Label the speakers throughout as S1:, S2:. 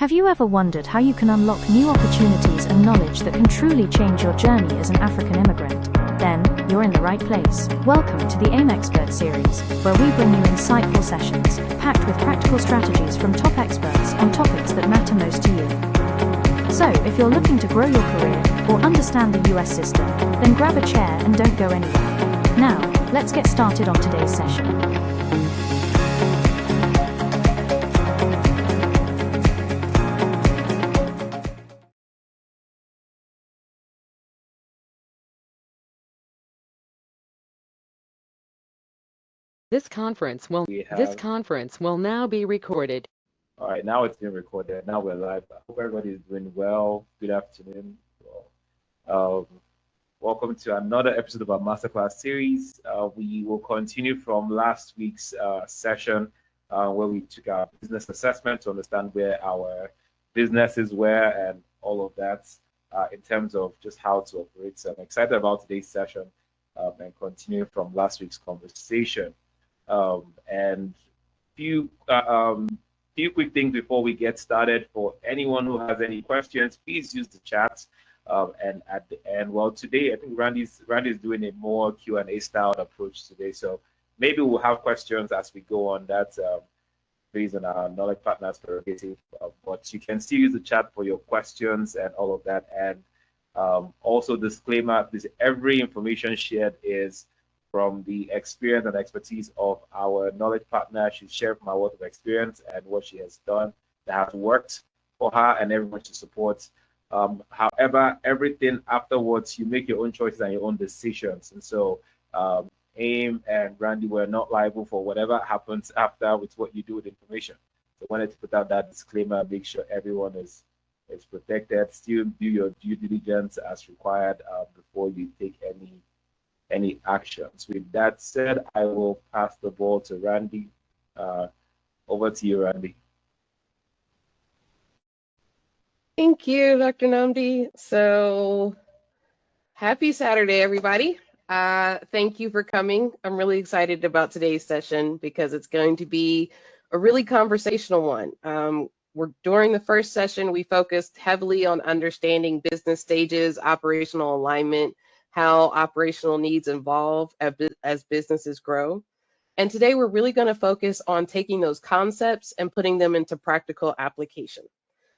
S1: Have you ever wondered how you can unlock new opportunities and knowledge that can truly change your journey as an African immigrant? Then, you're in the right place. Welcome to the AIM Expert series, where we bring you insightful sessions, packed with practical strategies from top experts on topics that matter most to you. So, if you're looking to grow your career or understand the US system, then grab a chair and don't go anywhere. Now, let's get started on today's session.
S2: This conference will now be recorded.
S3: All right, now it's being recorded. Now we're live. I hope everybody is doing well. Good afternoon. Welcome to another episode of our Masterclass series. We will continue from last week's session where we took our business assessment to understand where our businesses were and all of that in terms of just how to operate. So I'm excited about today's session and continue from last week's conversation. And few quick things before we get started. For anyone who has any questions, please use the chat. And at the end, well, today I think Randy's doing a more Q&A style approach today. So maybe we'll have questions as we go on. That's based on our knowledge partners prerogative. But you can still use the chat for your questions and all of that. And also disclaimer: every information shared is from the experience and expertise of our knowledge partner. She's shared from her wealth of experience and what she has done that has worked for her and everyone she supports. However, everything afterwards, you make your own choices and your own decisions. And so AIM and Randy were not liable for whatever happens after with what you do with information. So I wanted to put out that disclaimer, make sure everyone is protected. Still do your due diligence as required before you take any actions. With that said, I will pass the ball to Randy. Over to you, Randy.
S4: Thank you, Dr. Namdi. So happy Saturday, everybody. Thank you for coming. I'm really excited about today's session because it's going to be a really conversational one. During the first session, we focused heavily on understanding business stages, operational alignment, how operational needs evolve as businesses grow. And today we're really going to focus on taking those concepts and putting them into practical application.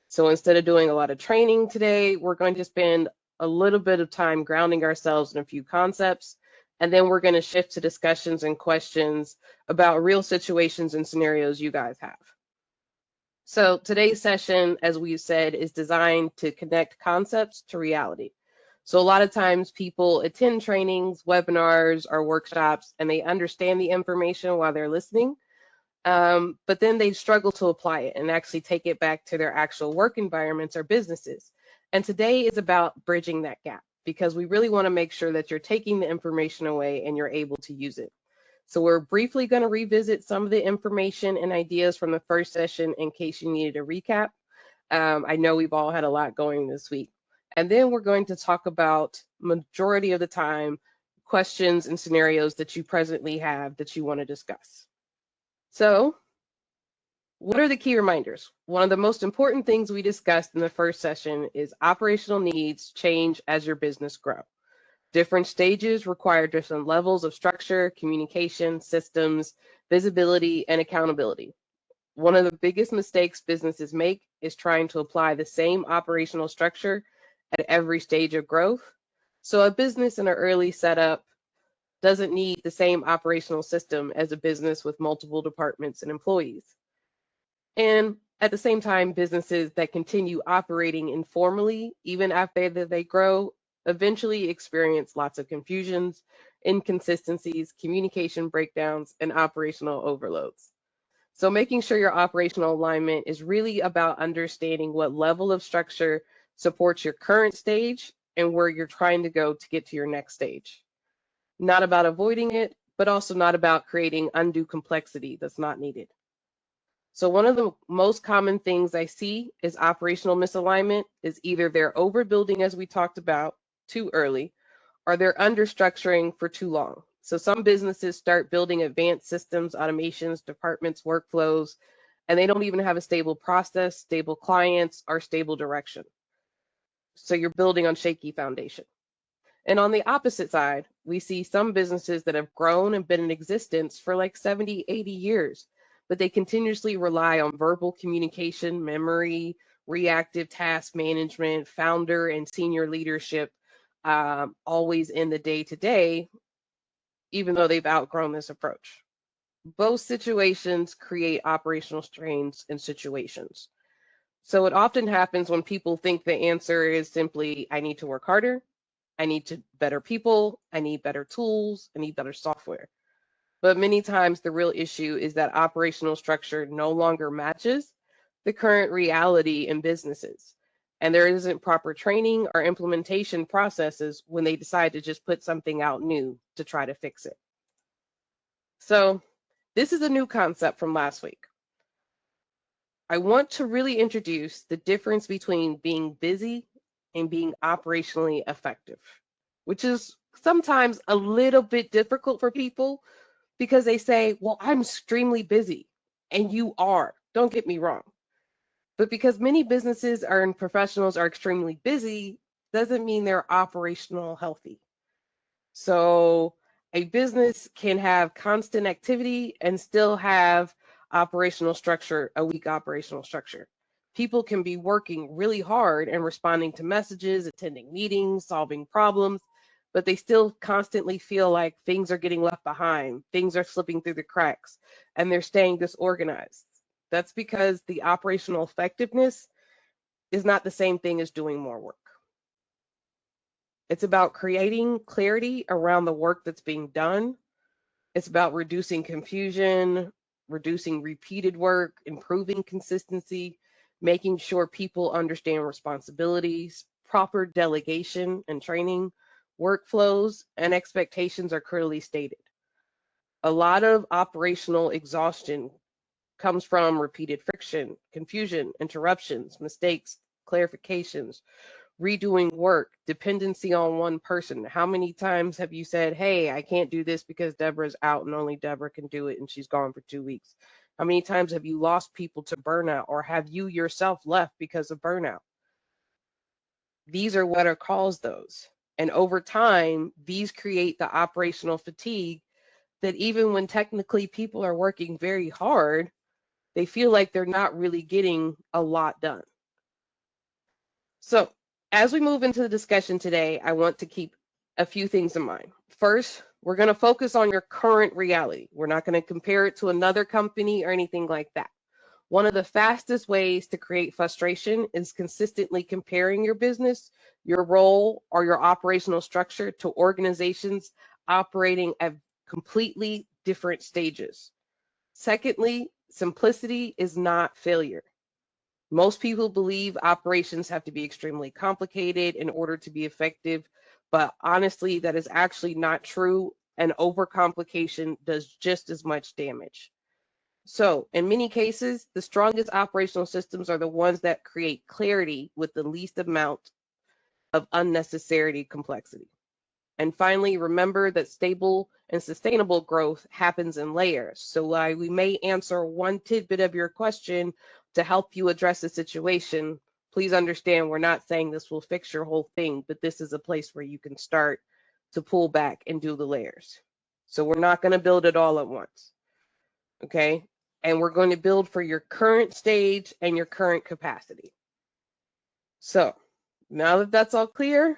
S4: So instead of doing a lot of training today, we're going to spend a little bit of time grounding ourselves in a few concepts, and then we're going to shift to discussions and questions about real situations and scenarios you guys have. So today's session, as we've said, is designed to connect concepts to reality. So a lot of times people attend trainings, webinars, or workshops, and they understand the information while they're listening, but then they struggle to apply it and actually take it back to their actual work environments or businesses. And today is about bridging that gap because we really want to make sure that you're taking the information away and you're able to use it. So we're briefly going to revisit some of the information and ideas from the first session in case you needed a recap. I know we've all had a lot going this week. And then we're going to talk about, majority of the time, questions and scenarios that you presently have that you want to discuss. So what are the key reminders? One of the most important things we discussed in the first session is operational needs change as your business grows. Different stages require different levels of structure, communication, systems, visibility, and accountability. One of the biggest mistakes businesses make is trying to apply the same operational structure at every stage of growth. So a business in an early setup doesn't need the same operational system as a business with multiple departments and employees. And at the same time, businesses that continue operating informally, even after they grow, eventually experience lots of confusions, inconsistencies, communication breakdowns, and operational overloads. So making sure your operational alignment is really about understanding what level of structure supports your current stage and where you're trying to go to get to your next stage. Not about avoiding it, but also not about creating undue complexity that's not needed. So one of the most common things I see is operational misalignment is either they're overbuilding, as we talked about, too early, or they're understructuring for too long. So some businesses start building advanced systems, automations, departments, workflows, and they don't even have a stable process, stable clients, or stable direction. So you're building on shaky foundation. And on the opposite side, we see some businesses that have grown and been in existence for like 70, 80 years, but they continuously rely on verbal communication, memory, reactive task management, founder and senior leadership, always in the day-to-day, even though they've outgrown this approach. Both situations create operational strains in situations. So it often happens when people think the answer is simply, I need to work harder, I need to better people, I need better tools, I need better software. But many times the real issue is that operational structure no longer matches the current reality in businesses. And there isn't proper training or implementation processes when they decide to just put something out new to try to fix it. So this is a new concept from last week. I want to really introduce the difference between being busy and being operationally effective, which is sometimes a little bit difficult for people because they say, well, I'm extremely busy. And you are, don't get me wrong. But because many businesses and professionals are extremely busy, doesn't mean they're operational healthy. So a business can have constant activity and still have operational structure, a weak operational structure. People can be working really hard and responding to messages, attending meetings, solving problems, but they still constantly feel like things are getting left behind, things are slipping through the cracks, and they're staying disorganized. That's because the operational effectiveness is not the same thing as doing more work. It's about creating clarity around the work that's being done. It's about reducing confusion, reducing repeated work, improving consistency, making sure people understand responsibilities, proper delegation and training, workflows, and expectations are clearly stated. A lot of operational exhaustion comes from repeated friction, confusion, interruptions, mistakes, clarifications, redoing work, dependency on one person. How many times have you said, hey, I can't do this because Deborah's out and only Deborah can do it and she's gone for 2 weeks? How many times have you lost people to burnout, or have you yourself left because of burnout? These are what are caused those. And over time, these create the operational fatigue that even when technically people are working very hard, they feel like they're not really getting a lot done. So as we move into the discussion today, I want to keep a few things in mind. First, we're going to focus on your current reality. We're not going to compare it to another company or anything like that. One of the fastest ways to create frustration is consistently comparing your business, your role, or your operational structure to organizations operating at completely different stages. Secondly, simplicity is not failure. Most people believe operations have to be extremely complicated in order to be effective, but honestly, that is actually not true, and overcomplication does just as much damage. So in many cases, the strongest operational systems are the ones that create clarity with the least amount of unnecessary complexity. And finally, remember that stable and sustainable growth happens in layers. So while we may answer one tidbit of your question to help you address the situation, please understand we're not saying this will fix your whole thing, but this is a place where you can start to pull back and do the layers. So we're not going to build it all at once, okay? And we're going to build for your current stage and your current capacity. So now that that's all clear,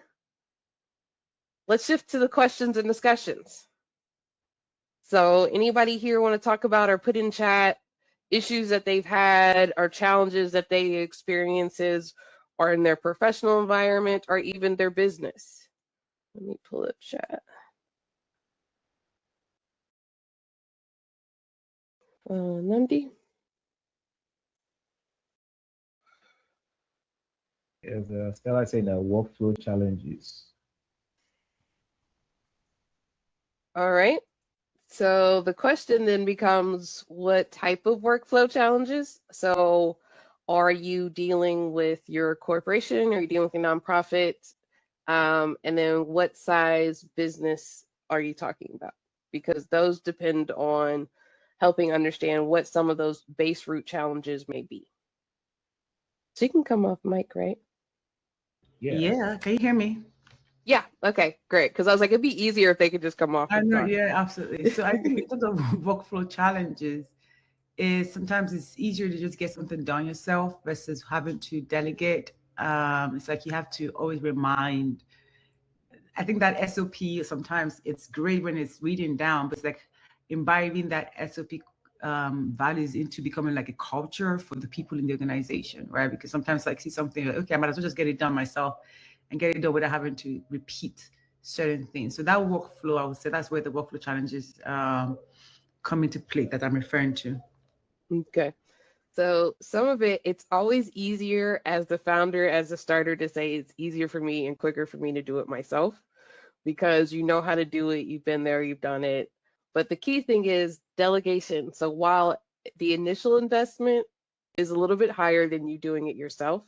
S4: let's shift to the questions and discussions. So anybody here want to talk about or put in chat issues that they've had or challenges that they experiences or in their professional environment or even their business? Let me pull up chat. Namdi?
S3: Yes, Stella saying that workflow challenges.
S4: All right. So the question then becomes, what type of workflow challenges? So are you dealing with your corporation? Are you dealing with a nonprofit? And then what size business are you talking about? Because those depend on helping understand what some of those base root challenges may be. So you can come off mic, right?
S5: Yeah. Can you hear me?
S4: Yeah. Okay, great. Because I was like, it'd be easier if they could just come off.
S5: I
S4: and
S5: know.
S4: talk.
S5: Yeah, absolutely. So I think in terms of workflow challenges, is sometimes it's easier to just get something done yourself versus having to delegate. It's like you have to always remind. I think that SOP sometimes it's great when it's reading down, but it's like imbibing that SOP values into becoming like a culture for the people in the organization, right? Because sometimes like see something, like, okay, I might as well just get it done myself and get it done without having to repeat certain things. So that workflow, I would say that's where the workflow challenges come into play that I'm referring to.
S4: Okay. So some of it, it's always easier as the founder, as the starter, to say it's easier for me and quicker for me to do it myself because you know how to do it, you've been there, you've done it. But the key thing is delegation. So while the initial investment is a little bit higher than you doing it yourself,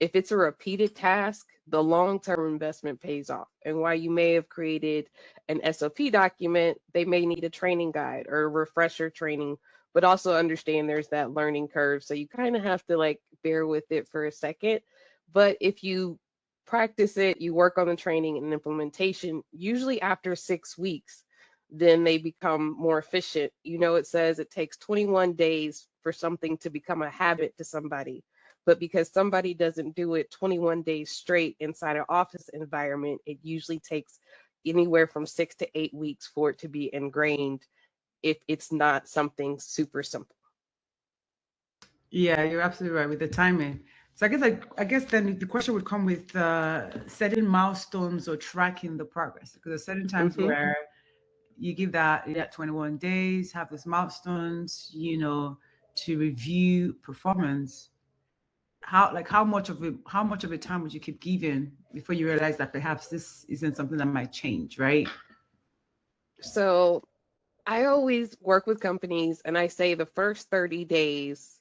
S4: if it's a repeated task, the long-term investment pays off. And while you may have created an SOP document, they may need a training guide or a refresher training, but also understand there's that learning curve. So you kind of have to like bear with it for a second. But if you practice it, you work on the training and implementation, usually after 6 weeks, then they become more efficient. You know, it says it takes 21 days for something to become a habit to somebody. But because somebody doesn't do it 21 days straight inside an office environment, it usually takes anywhere from 6 to 8 weeks for it to be ingrained if it's not something super simple.
S5: Yeah, you're absolutely right with the timing. So I guess then the question would come with setting milestones or tracking the progress, because there's certain times where you give that 21 days, have those milestones, to review performance. How much of a time would you keep giving before you realize that perhaps this isn't something that might change, right?
S4: So I always work with companies and I say the first 30 days,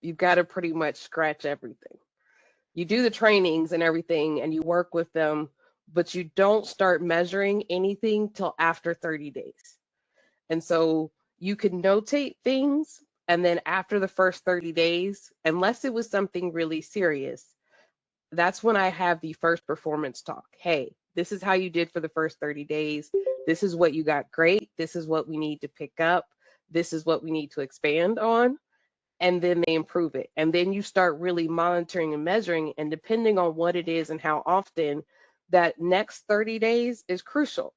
S4: you've got to pretty much scratch everything. You do the trainings and everything and you work with them, but you don't start measuring anything till after 30 days. And so you can notate things. And then after the first 30 days, unless it was something really serious, that's when I have the first performance talk. Hey, this is how you did for the first 30 days. This is what you got great. This is what we need to pick up. This is what we need to expand on. And then they improve it. And then you start really monitoring and measuring. And depending on what it is and how often, that next 30 days is crucial,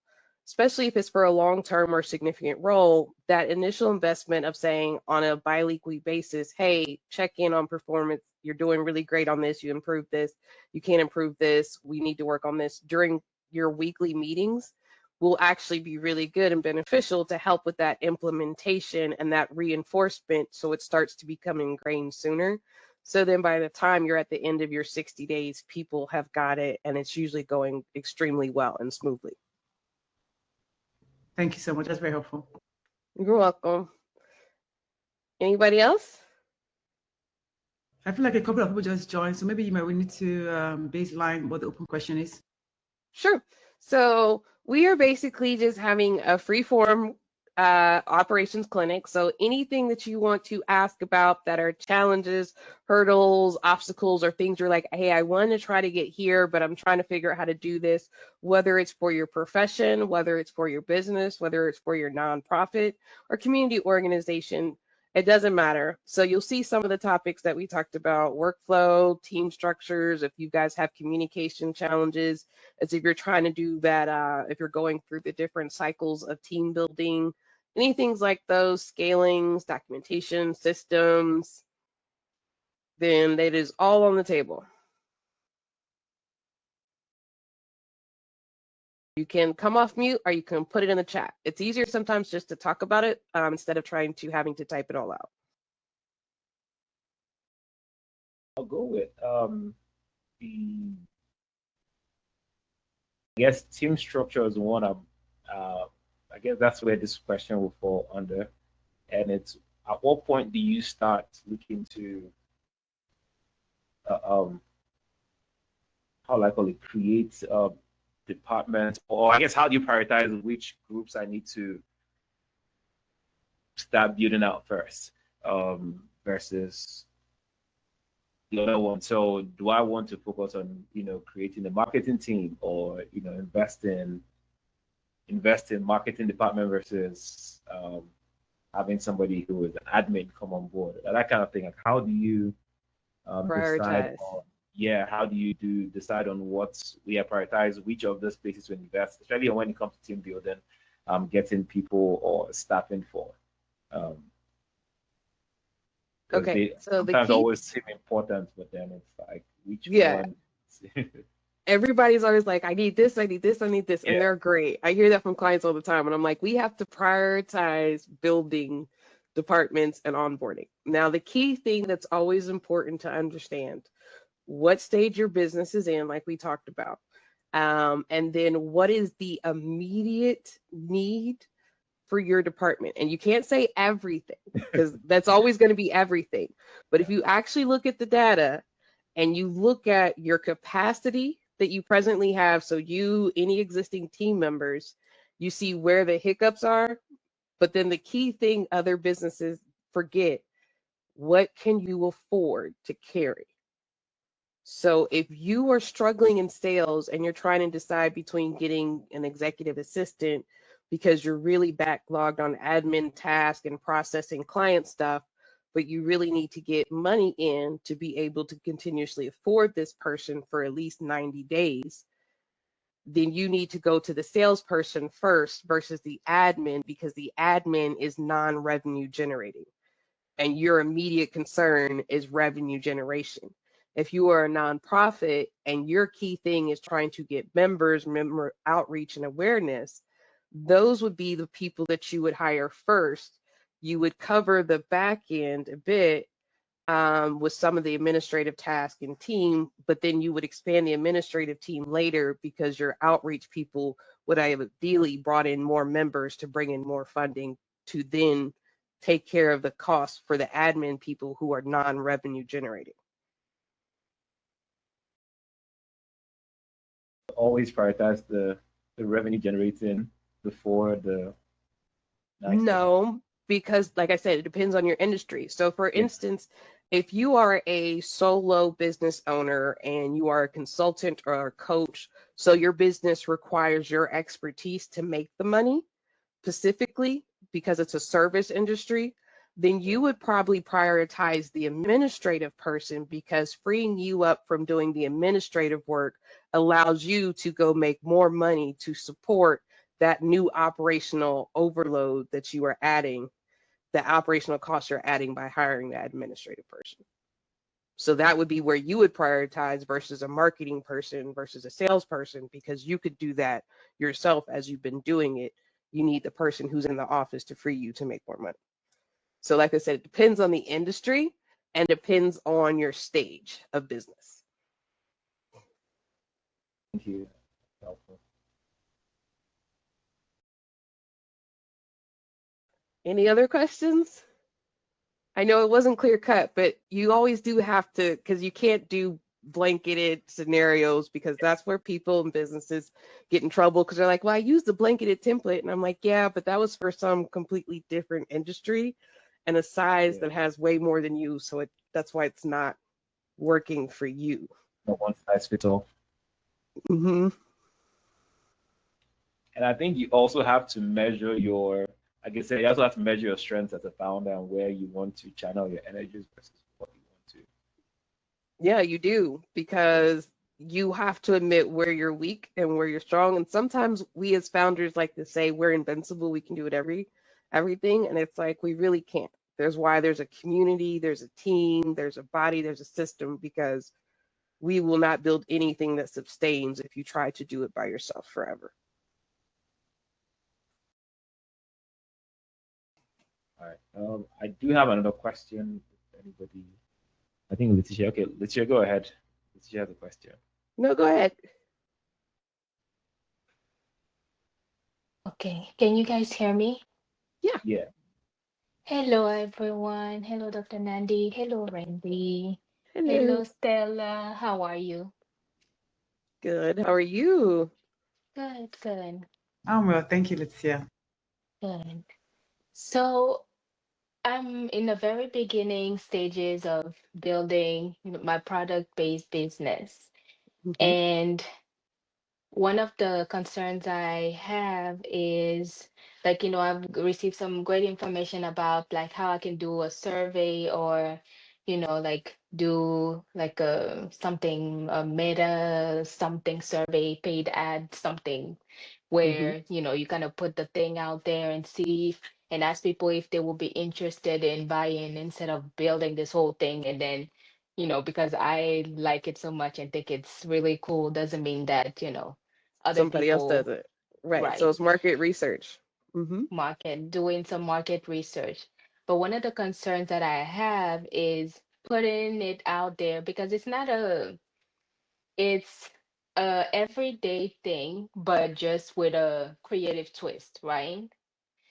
S4: especially if it's for a long-term or significant role. That initial investment of saying on a biweekly basis, hey, check in on performance. You're doing really great on this. You improved this. You can't improve this. We need to work on this during your weekly meetings will actually be really good and beneficial to help with that implementation and that reinforcement so it starts to become ingrained sooner. So then by the time you're at the end of your 60 days, people have got it and it's usually going extremely well and smoothly.
S5: Thank you so much. That's very helpful.
S4: You're welcome. Anybody else?
S5: I feel like a couple of people just joined, so maybe we need to baseline what the open question is.
S4: Sure. So we are basically just having a free form operations clinic. So anything that you want to ask about that are challenges, hurdles, obstacles, or things you're like, hey, I want to try to get here, but I'm trying to figure out how to do this, whether it's for your profession, whether it's for your business, whether it's for your nonprofit or community organization, it doesn't matter. So you'll see some of the topics that we talked about: workflow, team structures, if you guys have communication challenges, as if you're trying to do that, if you're going through the different cycles of team building, any things like those, scalings, documentation, systems, then it is all on the table. You can come off mute or you can put it in the chat. It's easier sometimes just to talk about it instead of having to type it all out.
S3: I'll go with I guess team structure is one of I guess that's where this question will fall under. And it's at what point do you start looking to how I call it, create departments, or I guess how do you prioritize which groups I need to start building out first, versus the other one. So do I want to focus on, creating a marketing team, or, invest in marketing department versus having somebody who is an admin come on board, that kind of thing. Like, how do you decide
S4: Prioritize.
S3: on, yeah, how do you decide on what we prioritize, which of those places to invest, especially when it comes to team building, getting people or staffing for, because
S4: Okay,
S3: they
S4: so the
S3: sometimes
S4: key,
S3: always seem important, but then it's like, which
S4: yeah,
S3: one?
S4: everybody's always like, I need this, I need this, I need this, and
S3: Yeah.
S4: they're great. I hear that from clients all the time, and I'm like, we have to prioritize building departments and onboarding. Now, the key thing that's always important to understand, what stage your business is in, like we talked about, and then what is the immediate need for your department. And you can't say everything, because that's always going to be everything. But if you actually look at the data and you look at your capacity that you presently have, so you, any existing team members, you see where the hiccups are. But then the key thing other businesses forget, what can you afford to carry? So if you are struggling in sales and you're trying to decide between getting an executive assistant because you're really backlogged on admin tasks and processing client stuff, but you really need to get money in to be able to continuously afford this person for at least 90 days, then you need to go to the salesperson first versus the admin, because the admin is non-revenue generating and your immediate concern is revenue generation. If you are a nonprofit and your key thing is trying to get members, member outreach and awareness, those would be the people that you would hire first. You would cover the back end a bit, with some of the administrative tasks and team, but then you would expand the administrative team later, because your outreach people would have ideally brought in more members to bring in more funding to then take care of the costs for the admin people who are non-revenue generating.
S3: Always prioritize the revenue generating before the nice thing.
S4: No, because like I said, it depends on your industry. So for
S3: Yeah.
S4: instance, if you are a solo business owner and you are a consultant or a coach, so your business requires your expertise to make the money specifically because it's a service industry, then you would probably prioritize the administrative person, because freeing you up from doing the administrative work allows you to go make more money to support that new operational overload that you are adding, the operational costs you're adding by hiring that administrative person. So that would be where you would prioritize versus a marketing person versus a salesperson, because you could do that yourself as you've been doing it. You need the person who's in the office to free you to make more money. So like I said, it depends on the industry and depends on your stage of business.
S3: Thank you. Helpful.
S4: Any other questions? I know it wasn't clear cut, but you always do have to, because you can't do blanketed scenarios, because that's where people and businesses get in trouble, because they're like, well, I used the blanketed template. And I'm like, yeah, but that was for some completely different industry and a size
S3: Yeah.
S4: that has way more than you. So that's why it's not working for you.
S3: No one size fits all.
S4: Mm-hmm.
S3: And I think you also have to measure your, like I said, you also have to measure your strengths as a founder and where you want to channel your energies versus what you want to.
S4: Yeah, you do, because you have to admit where you're weak and where you're strong. And sometimes we as founders like to say we're invincible, we can do it everything. And it's like we really can't. There's a community, there's a team, there's a body, there's a system, because we will not build anything that sustains if you try to do it by yourself forever.
S3: All right. I do have another question. If anybody, I think Letitia. Okay, Letitia, go ahead. Letitia has a question.
S4: No, go ahead.
S6: Okay, can you guys hear me?
S4: Yeah.
S3: Yeah.
S6: Hello, everyone. Hello, Dr. Nandi. Hello, Randy.
S4: Hello.
S6: Hello, Stella. How are you?
S4: Good. How are you?
S6: Good, good,
S5: I'm well, thank you, Lucia.
S6: good. So, I'm in the very beginning stages of building my product-based business.
S4: Hmm.
S6: And one of the concerns I have is like, I've received some great information about like how I can do a survey or, like do like a meta something survey, paid ad something
S4: Hmm.
S6: where, you kind of put the thing out there and see and ask people if they will be interested in buying instead of building this whole thing and then because I like it so much and think it's really cool, doesn't mean that, other
S4: Somebody else does
S6: people,
S4: it. Right. So
S6: right,
S4: it's market research. Hmm.
S6: doing some market research. But one of the concerns that I have is putting it out there because it's a everyday thing, but just with a creative twist, right?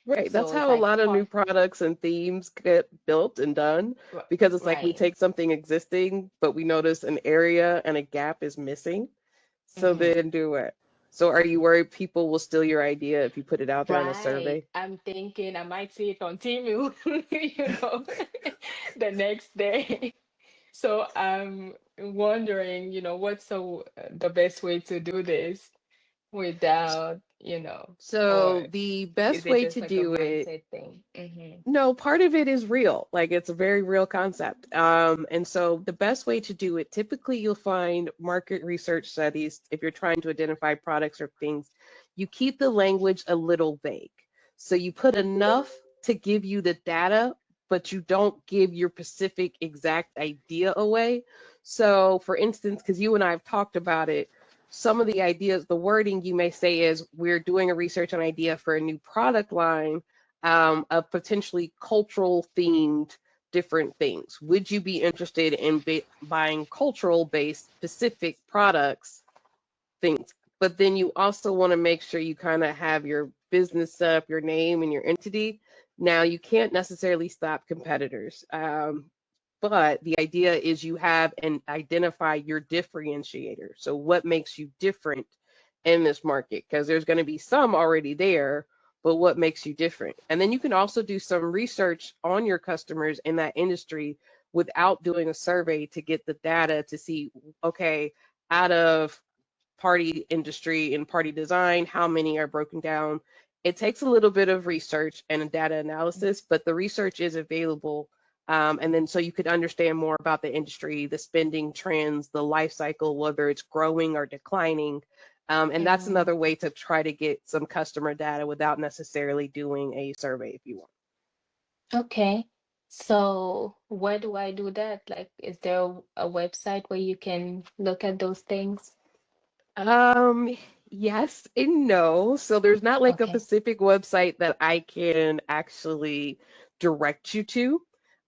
S4: Right. That's
S6: So it's
S4: how a
S6: like
S4: lot of new products and themes get built and done because it's like we
S6: right.
S4: take something existing, but we notice an area and a gap is missing. So
S6: Hmm.
S4: then do it. So are you worried people will steal your idea if you put it out there in a
S6: Right.
S4: survey?
S6: I'm thinking I might see it on Temu, the next day. So I'm wondering, what's the best way to do this without, or
S4: So the
S6: is
S4: best
S6: it
S4: way
S6: just
S4: to
S6: like a
S4: do it,
S6: mindset thing? Mm-hmm.
S4: no, part of it is real. Like it's a very real concept. And so the best way to do it, typically you'll find market research studies, if you're trying to identify products or things, you keep the language a little vague. So you put enough to give you the data, but you don't give your specific exact idea away. So for instance, because you and I have talked about it, some of the ideas, the wording you may say is we're doing a research on idea for a new product line of potentially cultural themed different things. Would you be interested in buying cultural based specific products, things? But then you also want to make sure you kind of have your business set up, your name and your entity. Now, you can't necessarily stop competitors. But the idea is you have and identify your differentiator. So, what makes you different in this market? Because there's going to be some already there, but what makes you different? And then you can also do some research on your customers in that industry without doing a survey to get the data to see, okay, out of party industry and party design, how many are broken down. It takes a little bit of research and a data analysis, but the research is available. And then so you could understand more about the industry, the spending trends, the life cycle, whether it's growing or declining. And that's
S6: Mm,
S4: another way to try to get some customer data without necessarily doing a survey if you want.
S6: okay. So where do I do that? Like, is there a website where you can look at those things?
S4: Um, yes and no. So there's not like a
S6: Okay.
S4: specific website that I can actually direct you to.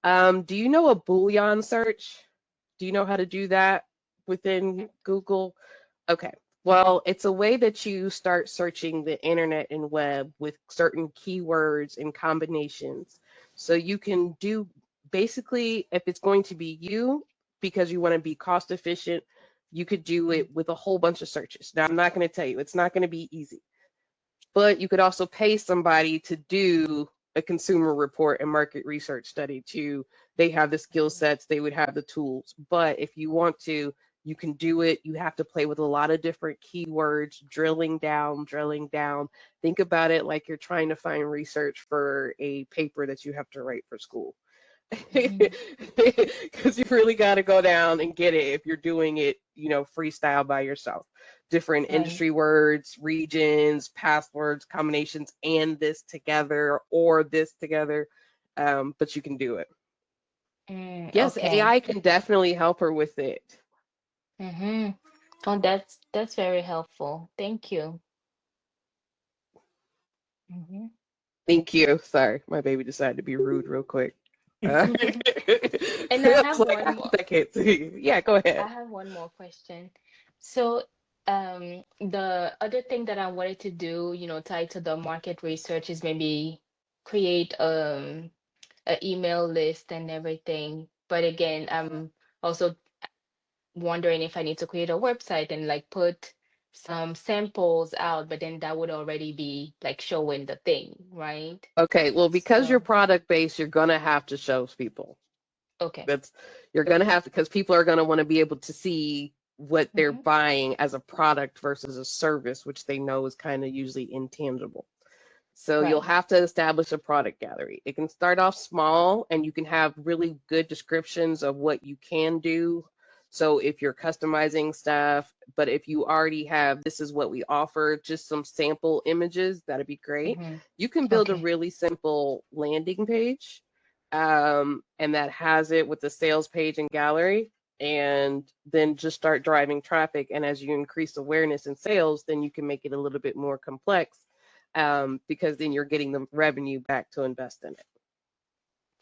S4: Do you know a Boolean search? Do you know how to do that within Google? Okay. Well, it's a way that you start searching the internet and web with certain keywords and combinations. So you can do basically, if it's going to be you, because you want to be cost efficient, you could do it with a whole bunch of searches. Now, I'm not going to tell you, it's not going to be easy, but you could also pay somebody to do a consumer report and market research study too. They have the skill sets, they would have the tools. But if you want to, you can do it. You have to play with a lot of different keywords, drilling down, drilling down. Think about it like you're trying to find research for a paper that you have to write for school.
S6: Mm-hmm.
S4: Because you really got to go down and get it if you're doing it, freestyle by yourself. Different
S6: Right.
S4: industry words, regions, passwords, combinations, and this together or this together. But you can do it. Yes,
S6: Okay.
S4: AI can definitely help her with it.
S6: Mm-hmm. Oh, that's very helpful. Thank you. Mm-hmm.
S4: Thank you. Sorry, my baby decided to be rude real quick.
S6: And I
S4: I was
S6: have
S4: like,
S6: one
S4: I
S6: more.
S4: hope that can't see. Yeah, go
S6: I
S4: ahead.
S6: have one more question. So, the other thing that I wanted to do, tied to the market research is maybe create an email list and everything. But again, I'm also wondering if I need to create a website and like put some samples out, but then that would already be like showing the thing, right?
S4: Okay, well, because you're
S6: So,
S4: product based, you're gonna have to show people.
S6: okay.
S4: That's you're gonna have to, because people are gonna want to be able to see what they're
S6: Mm-hmm.
S4: buying as a product versus a service, which they know is kind of usually intangible. So you'll
S6: Right.
S4: have to establish a product gallery. It can start off small and you can have really good descriptions of what you can do. So if you're customizing stuff, but if you already have, this is what we offer, just some sample images, that'd be great.
S6: Mm-hmm.
S4: You can build a
S6: Okay.
S4: really simple landing page, and that has it with the sales page and gallery, and then just start driving traffic. And as you increase awareness and sales, then you can make it a little bit more complex, because then you're getting the revenue back to invest in it.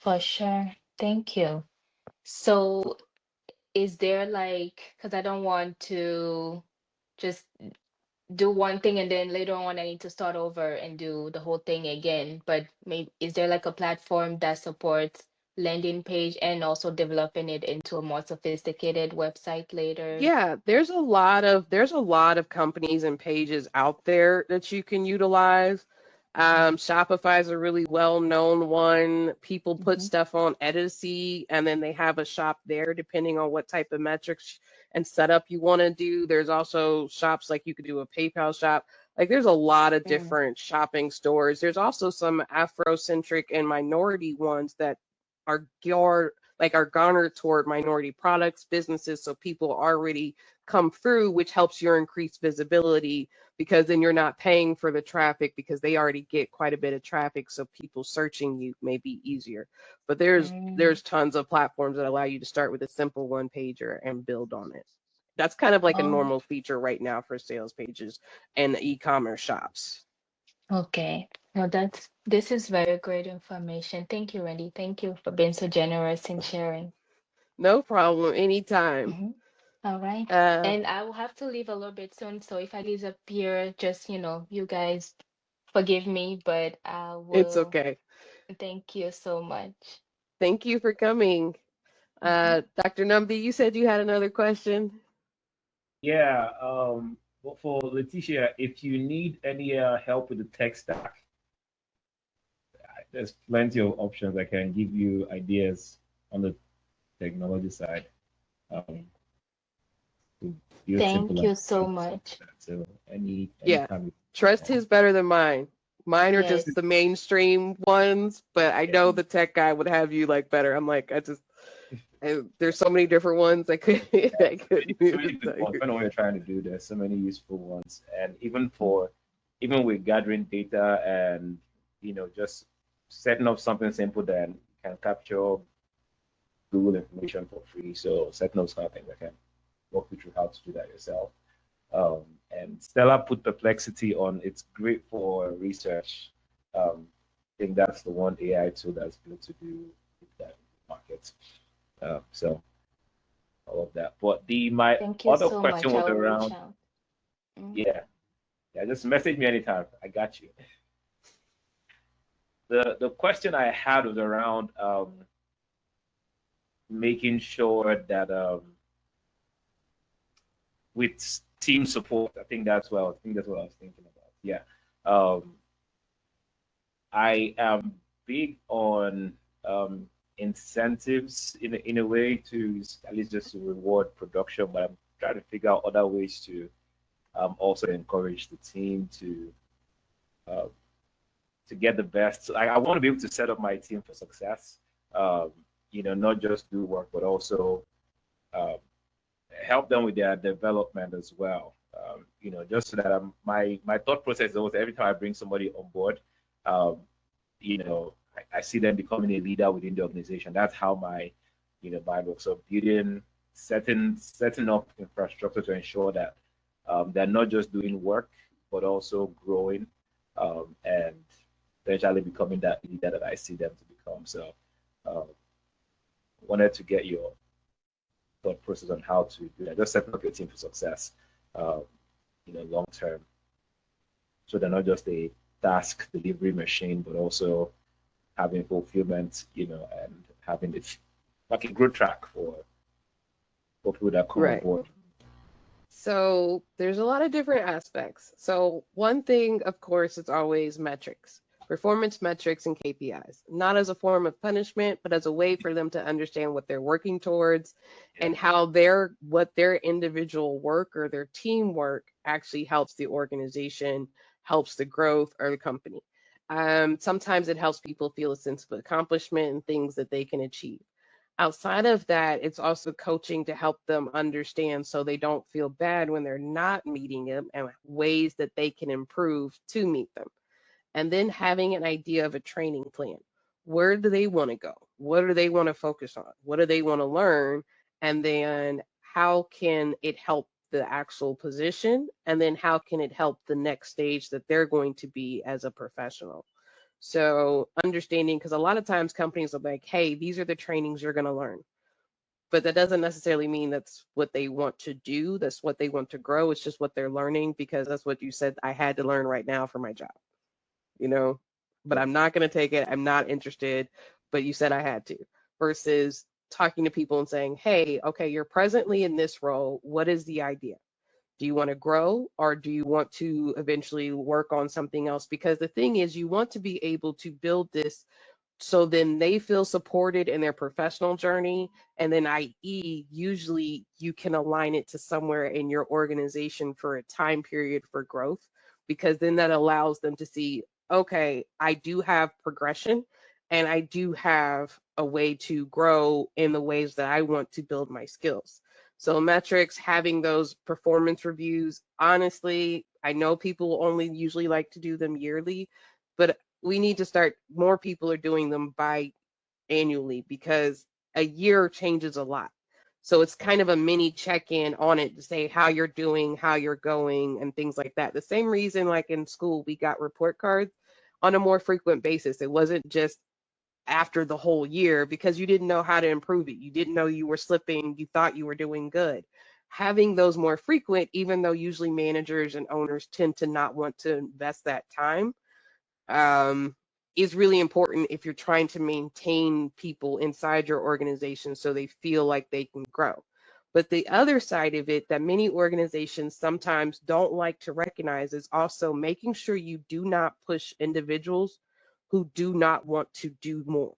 S6: For sure. Thank you. So, is there like, because I don't want to just do one thing and then later on I need to start over and do the whole thing again. But maybe is there like a platform that supports landing page and also developing it into a more sophisticated website later?
S4: Yeah, there's a lot of companies and pages out there that you can utilize. Shopify is a really well-known one. People put
S6: Mm-hmm.
S4: stuff on Etsy and then they have a shop there depending on what type of metrics and setup you want to do. There's also shops like you could do a PayPal shop. Like there's a lot of
S6: Mm.
S4: different shopping stores. There's also some Afrocentric and minority ones that are are garnered toward minority products, businesses, so people already come through, which helps your increased visibility, because then you're not paying for the traffic because they already get quite a bit of traffic, so people searching you may be easier. But there's
S6: Mm.
S4: tons of platforms that allow you to start with a simple one pager and build on it. That's kind of like a
S6: Oh,
S4: normal feature right now for sales pages and e-commerce shops.
S6: okay. Well, this is very great information. Thank you, Randy. Thank you for being so generous in sharing.
S4: No problem, anytime.
S6: Hmm. All right.
S4: uh
S6: And I will have to leave a little bit soon, so if I disappear, just, you guys forgive me, but I
S4: it's
S6: will.
S4: okay.
S6: Thank you so much.
S4: Thank you for coming.
S6: Hmm.
S4: Dr. Numby, you said you had another question.
S3: Yeah. But for Leticia, if you need any help with the tech stack, there's plenty of options. I can give you ideas on the technology side. Um, to build simple
S6: Thank you so
S3: applications like
S6: much.
S3: that. So
S4: Yeah,
S3: anytime you
S4: trust his better than mine. Mine are just
S6: Yes.
S4: the mainstream ones, but I know the tech guy would have you like better. I'm like, there's so many different ones I could I couldn't
S3: so many
S4: even
S3: good
S4: tell
S3: ones.
S4: you.
S3: Depending on what you're trying to do, there's so many useful ones. And even with gathering data and just setting up something simple that can capture Google information for free. So setting up something that can walk you through how to do that yourself. And Stella put Perplexity on. It's great for research. I think that's the one AI tool that's built to do that market. So all of that. But my
S6: Thank you
S3: other
S6: so
S3: question
S6: much. I
S3: was
S6: will reach
S3: around,
S6: out. Mm.
S3: yeah, yeah, just message me anytime. I got you. The question I had was around making sure that with team support, I think that's what I was thinking about. Yeah. Um, I am big on incentives in a way to at least just to reward production, but I'm trying to figure out other ways to also encourage the team uh, to get the best. I want to be able to set up my team for success. Um, not just do work, but also um, help them with their development as well. Just so that my thought process is always every time I bring somebody on board, um, I see them becoming a leader within the organization. That's how my mind works. So building, setting up infrastructure to ensure that they're not just doing work, but also growing, and eventually becoming that leader that I see them to become. So, um, wanted to get your thought process on how to do that. Just setting up your team for success, um, long term. So they're not just a task delivery machine, but also having fulfillment, and having it like a growth track for people that come on
S4: Right.
S3: board.
S4: So there's a lot of different aspects. So one thing, of course, is always metrics, performance metrics and KPIs, not as a form of punishment, but as a way for them to understand what they're working towards
S3: Yeah.
S4: and how what their individual work or their teamwork actually helps the organization, helps the growth or the company. Sometimes it helps people feel a sense of accomplishment and things that they can achieve. Outside of that, it's also coaching to help them understand so they don't feel bad when they're not meeting them and ways that they can improve to meet them. And then having an idea of a training plan. Where do they want to go? What do they want to focus on? What do they want to learn? And then how can it help the actual position? And then how can it help the next stage that they're going to be as a professional? So understanding, because a lot of times companies are like, hey, these are the trainings you're going to learn. But that doesn't necessarily mean that's what they want to do. That's what they want to grow. It's just what they're learning because that's what you said I had to learn right now for my job, you know, but I'm not going to take it. I'm not interested, but you said I had to versus talking to people and saying, hey, okay, you're presently in this role. What is the idea? Do you want to grow or do you want to eventually work on something else? Because the thing is, you want to be able to build this so then they feel supported in their professional journey. And then, i.e., usually you can align it to somewhere in your organization for a time period for growth, because then that allows them to see, okay, I do have progression and I do have a way to grow in the ways that I want to build my skills. So, metrics, having those performance reviews, honestly, I know people only usually like to do them yearly, but we need to start, more people are doing them annually because a year changes a lot. So it's kind of a mini check-in on it to say how you're doing, how you're going, and things like that. The same reason, like in school, we got report cards on a more frequent basis. It wasn't just after the whole year because you didn't know how to improve it. You didn't know you were slipping. You thought you were doing good. Having those more frequent, even though usually managers and owners tend to not want to invest that time, um, is really important if you're trying to maintain people inside your organization so they feel like they can grow. But the other side of it that many organizations sometimes don't like to recognize is also making sure you do not push individuals who do not want to do more.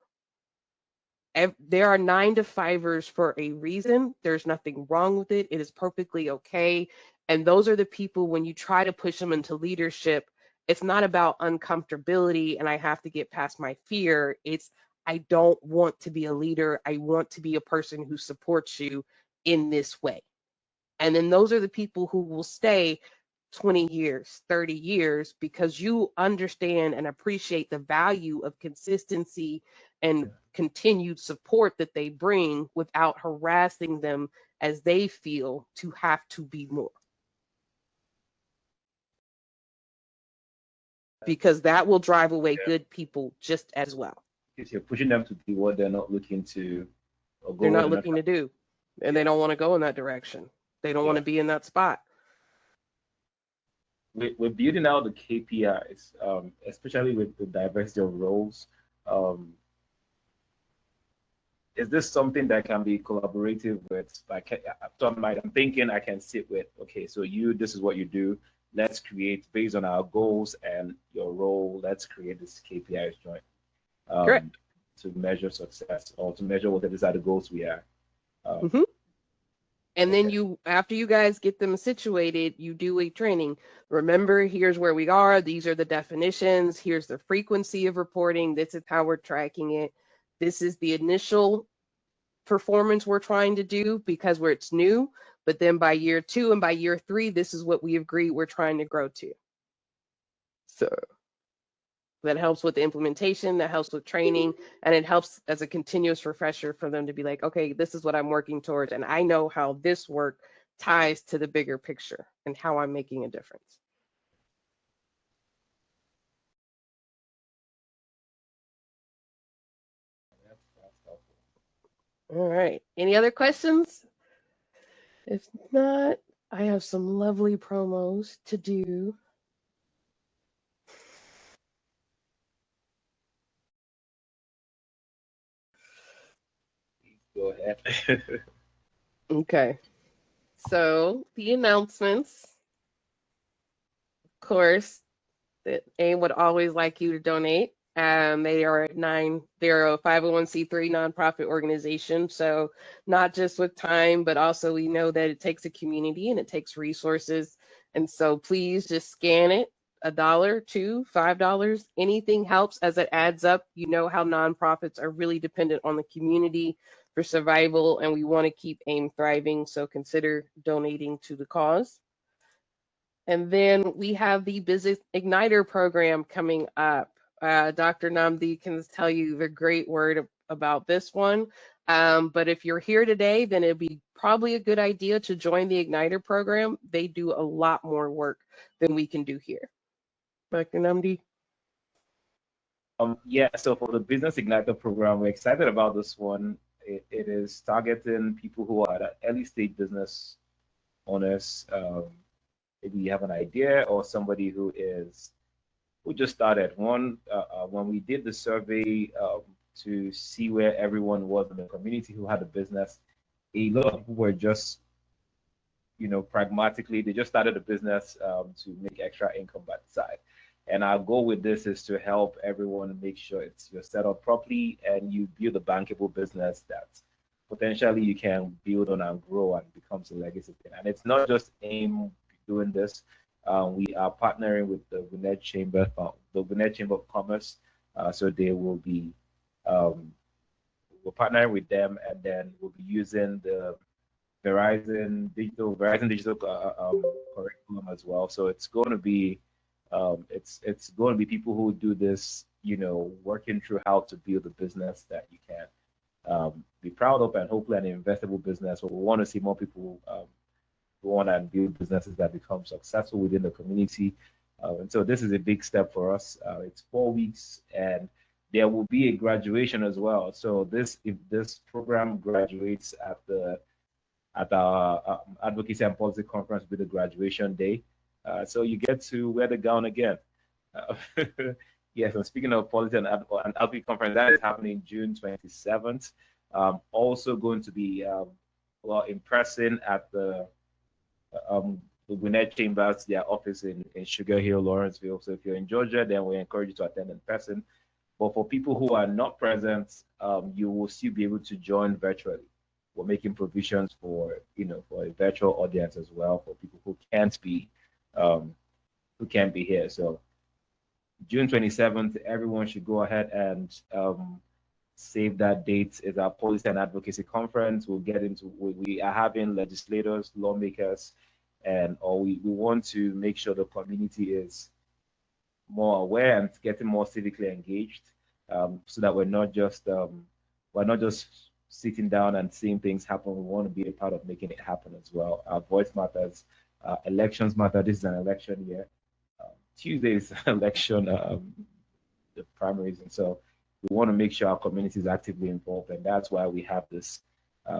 S4: There are 9 to 5ers for a reason. There's nothing wrong with it. It is perfectly okay. And those are the people, when you try to push them into leadership, it's not about uncomfortability and I have to get past my fear. It's, I don't want to be a leader. I want to be a person who supports you in this way. And then those are the people who will stay 20 years, 30 years, because you understand and appreciate the value of consistency and continued support that they bring without harassing them as they feel to have to be more. Because that will drive away good people just as well.
S3: If you're pushing them to do what they're not looking to, or go
S4: They're
S3: where
S4: not looking to do, and they don't want to go in that direction. They don't want to be in that spot.
S3: We're building out the KPIs, especially with the diversity of roles. Is this something that can be collaborative with? Like, I'm thinking I can sit with, okay, so this is what you do. Let's create based on our goals and your role. Let's create this KPIs joint to measure success or to measure what these are the goals we are.
S4: And then after you guys get them situated, you do a training. Remember, here's where we are. These are the definitions. Here's the frequency of reporting. This is how we're tracking it. This is the initial performance we're trying to do because it's new. But then by year 2 and by year 3, this is what we agree we're trying to grow to. So that helps with the implementation, that helps with training, and it helps as a continuous refresher for them to be like, okay, this is what I'm working towards, and I know how this work ties to the bigger picture and how I'm making a difference. All right. Any other questions? If not, I have some lovely promos to do.
S3: Go ahead.
S4: Okay. So the announcements, of course, that AIM would always like you to donate. They are they're a 501c3 nonprofit organization. So not just with time, but also we know that it takes a community and it takes resources. And so please just scan it. $1, $2, $5, anything helps as it adds up. You know how nonprofits are really dependent on the community for survival, and we want to keep AIM thriving. So consider donating to the cause. And then we have the Business Igniter program coming up. Dr. Namdi can tell you the great word about this one. But if you're here today, then it'd be probably a good idea to join the Igniter program. They do a lot more work than we can do here. Dr. Namdi?
S3: Yeah, so for the Business Igniter program, we're excited about this one. It is targeting people who are early stage business owners. Maybe you have an idea, or somebody who just started. When we did the survey to see where everyone was in the community who had a business, a lot of people were just, pragmatically, they just started a business to make extra income by the side. And our goal with this is to help everyone make sure you're set up properly and you build a bankable business that potentially you can build on and grow and becomes a legacy thing. And it's not just AIM doing this. We are partnering with the Gwinnett Chamber of Commerce. So they will be, we're partnering with them, and then we'll be using the Verizon Digital curriculum as well. So it's going to be, it's going to be people who do this, working through how to build a business that you can be proud of, and hopefully an investable business. But we want to see more people go on and build businesses that become successful within the community. And so this is a big step for us. It's 4 weeks, and there will be a graduation as well. So if this program graduates at our Advocacy and Policy Conference, will be the graduation day. So you get to wear the gown again. Yes, and speaking of Policy and Advocacy Conference, that is happening June 27th. Also going to be in person at the Gwinnett Chambers, their office in Sugar Hill, Lawrenceville. So if you're in Georgia, then we encourage you to attend in person. But for people who are not present, you will still be able to join virtually. We're making provisions for a virtual audience as well for people who can't be here. So June 27th, everyone should go ahead and save that date. Is our Policy and Advocacy Conference. We are having legislators, lawmakers, and we want to make sure the community is more aware and getting more civically engaged, so that we're not just sitting down and seeing things happen. We want to be a part of making it happen as well. Our voice matters. Elections matter. This is an election year. Tuesday is election, the primaries, and so we want to make sure our community is actively involved, and that's why we have this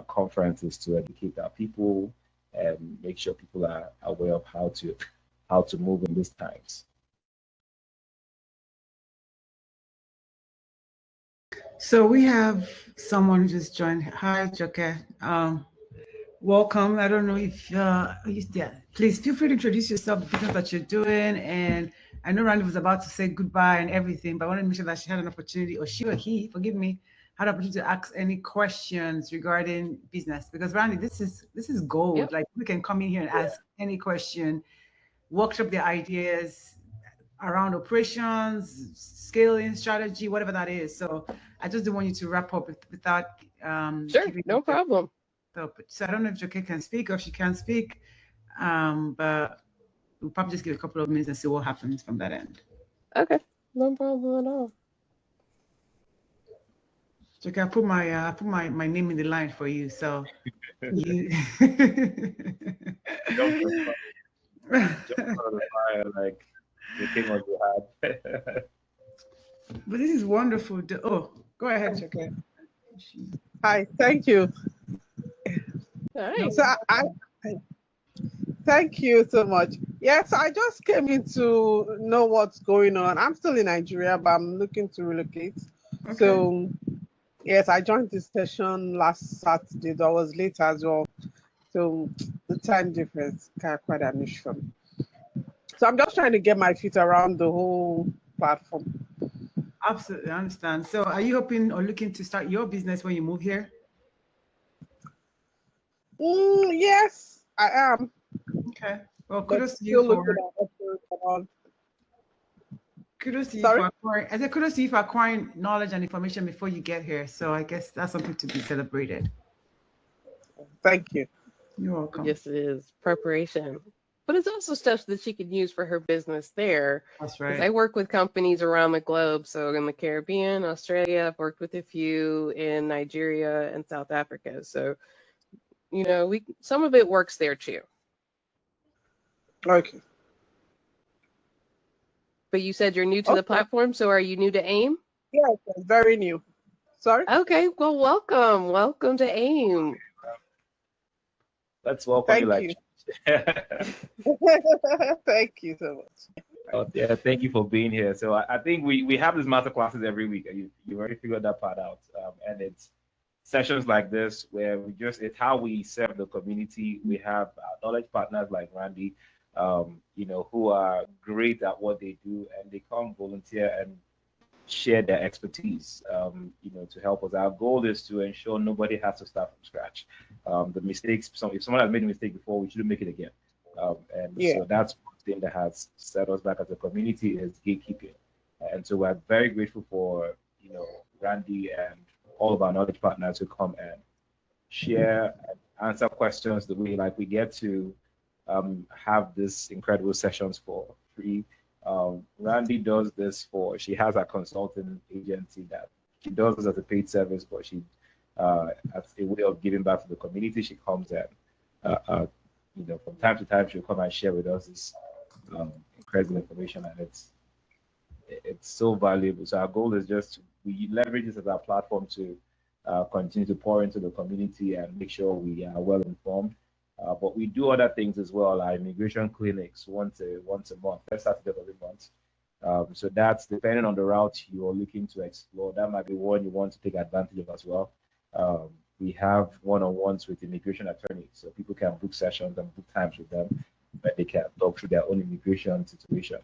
S3: conferences to educate our people and make sure people are aware of how to move in these times.
S5: So we have someone who just joined. Hi, Joker. Welcome. I don't know if please feel free to introduce yourself, the business that you're doing. And I know Randy was about to say goodbye and everything, but I wanted to make sure that she had an opportunity, or she or he, forgive me, had an opportunity to ask any questions regarding business. Because Randy, this is gold. Yep. Like, we can come in here and ask any question, workshop the ideas around operations, scaling, strategy, whatever that is. So I just don't want you to wrap up without
S4: sure, no problem.
S5: So I don't know if Joke can speak or if she can speak, but we'll probably just give a couple of minutes and see what happens from that end.
S4: Okay, no problem at all.
S5: Joke, I put my name in the line for you, so you
S3: jump on the fire like the king of the hat.
S5: But this is wonderful. Oh, go ahead, Joke.
S7: Hi, thank you.
S4: Nice.
S7: So I thank you so much. Yes, I just came in to know what's going on. I'm still in Nigeria, but I'm looking to relocate. Okay. So yes, I joined this session last Saturday. That was late as well. so the time difference quite an issue for me. So I'm just trying to get my feet around the whole platform.
S5: Absolutely, I understand. So are you hoping or looking to start your business when you move here?
S7: Yes, I am.
S5: Okay. Well,
S7: But
S5: kudos to you
S7: still
S5: for
S7: looking at options and all.
S5: kudos to you
S7: Sorry?
S5: for acquiring. I said kudos to you for acquiring knowledge and information before you get here. So I guess that's something to be celebrated.
S7: Thank you.
S5: You're welcome.
S4: Yes, it is preparation. But it's also stuff that she can use for her business there.
S5: That's
S4: Because
S5: right.
S4: I work with companies around the globe. So in the Caribbean, Australia, I've worked with a few in Nigeria and South Africa. So, some of it works there too.
S7: Okay.
S4: But you said you're new to the platform. So are you new to AIM?
S7: Yes, I'm very new. Sorry?
S4: Okay, well, welcome. Welcome to AIM.
S3: Let's welcome
S7: Thank
S3: you.
S7: Thank you so much.
S3: Yeah, thank you for being here. So I think we have these master classes every week. You already figured that part out. And it's sessions like this where it's how we serve the community. We have knowledge partners like Randy, who are great at what they do, and they come volunteer and share their expertise, to help us. Our goal is to ensure nobody has to start from scratch. The mistakes, if someone has made a mistake before, we shouldn't make it again. So that's one thing that has set us back as a community is gatekeeping. And so we're very grateful for, Randy and all of our knowledge partners who come and share and answer questions the way like we get to have these incredible sessions for free. Randy does this she has a consulting agency that she does this as a paid service, but she, as a way of giving back to the community, she comes and, from time to time, she'll come and share with us this incredible information, and it's so valuable. So our goal is we leverage this as our platform to continue to pour into the community and make sure we are well informed. But we do other things as well, like immigration clinics once a month. Let's start it every month. So that's depending on the route you're looking to explore. That might be one you want to take advantage of as well. We have one-on-ones with immigration attorneys, so people can book sessions and book times with them where they can talk through their own immigration situation.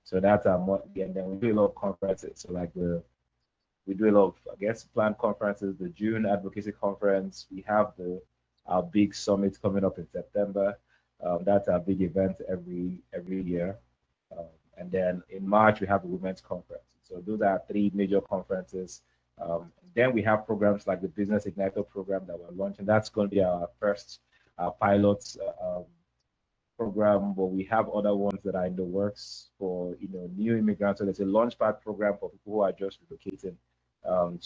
S3: So that's our and then we do a lot of conferences. So like we do a lot of, planned conferences. The June Advocacy Conference. We have our big summit coming up in September. That's our big event every year. And then in March, we have the Women's Conference. So those are three major conferences. Then we have programs like the Business Igniter program that we're launching. That's going to be our first pilot program, but we have other ones that are in the works for new immigrants. So there's a launchpad program for people who are just relocating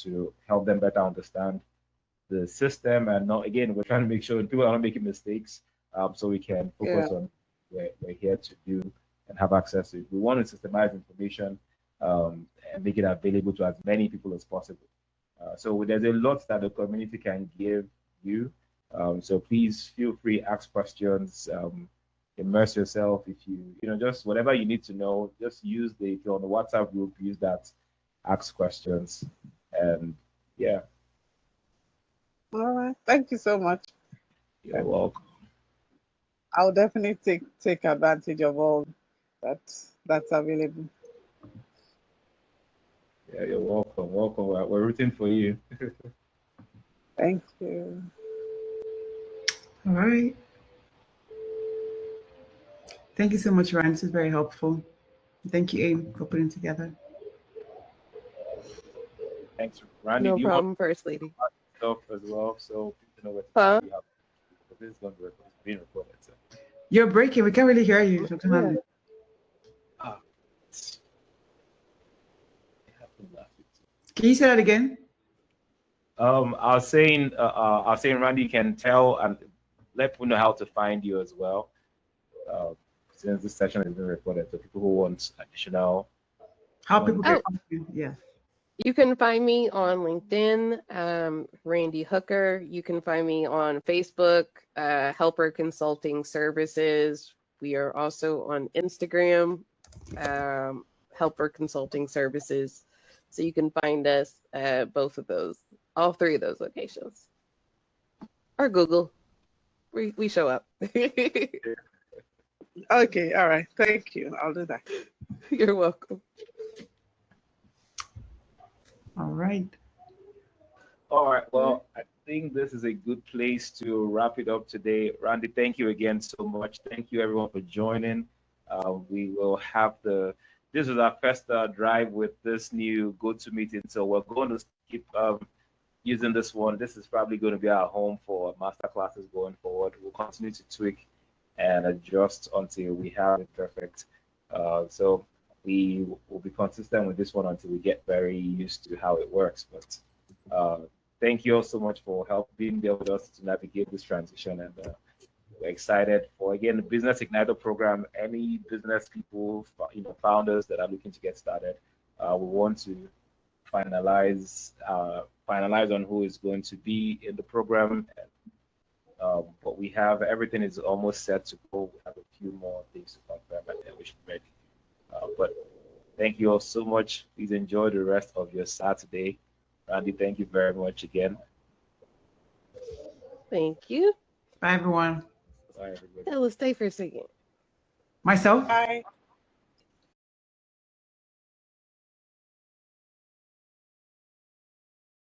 S3: to help them better understand the system. And not, again, we're trying to make sure people are not making mistakes, so we can focus on what we're here to do and have access to it. We want to systemize information and make it available to as many people as possible. So there's a lot that the community can give you. So please feel free, ask questions, immerse yourself. If just whatever you need to know, just if you're on the WhatsApp group, use that, ask questions, and yeah.
S7: All right. Thank you so much.
S3: You're welcome.
S7: I'll definitely take advantage of all that's available.
S3: Yeah, you're welcome. Welcome. We're rooting for you.
S7: Thank you.
S5: All right. Thank you so much, Ryan. This is very helpful. Thank you, AIM, for putting together.
S3: Thanks, Randy.
S4: No problem, First Lady.
S3: Stuff as well, so people know what to do. This is going to be being recorded. So.
S5: You're breaking. We can't really hear you.
S4: Yeah.
S5: Can you say that again?
S3: I was saying Randy can tell and let people know how to find you as well. Since this session is being recorded, so people who want additional.
S5: How people can find you? Yeah.
S4: You can find me on LinkedIn, Randy Hooker. You can find me on Facebook, Helper Consulting Services. We are also on Instagram, Helper Consulting Services. So you can find us at all three of those locations. Or Google. We show up.
S7: Okay, all right. Thank you. I'll do that.
S4: You're welcome.
S5: All right.
S3: All right. Well, I think this is a good place to wrap it up today. Randy, thank you again so much. Thank you everyone for joining. We will have this is our first drive with this new GoToMeeting. So we're going to keep using this one. This is probably going to be our home for masterclasses going forward. We'll continue to tweak and adjust until we have it perfect. So we will be consistent with this one until we get very used to how it works. But thank you all so much for being there with us to navigate this transition. And we're excited for, again, the Business Igniter program. Any business people, founders that are looking to get started, we want to finalize on who is going to be in the program. But we have everything is almost set to go. We have a few more things to confirm, and then we should be ready. But thank you all so much. Please enjoy the rest of your Saturday. Randy, thank you very much again.
S4: Thank you.
S5: Bye, everyone.
S3: Bye, everybody.
S4: Ella, stay for a second.
S5: Myself?
S7: Bye.